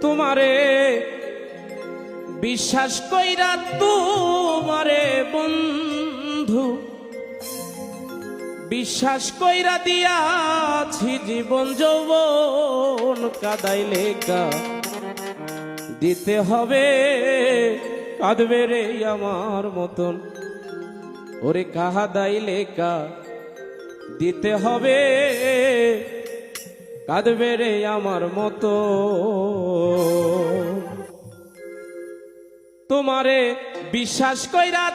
তোমারে বিশ্বাস কইরা তোমারে বন্ধু বিশ্বাস কইরা দিয়াছি জীবন যৌবন কাদাইলে দিতে হবে কাঁদবে রে আমার মতন ওরে কাহাদাইলে দিতে হবে কাঁদবে রে আমার মতো তোমারে বিশ্বাস কইরা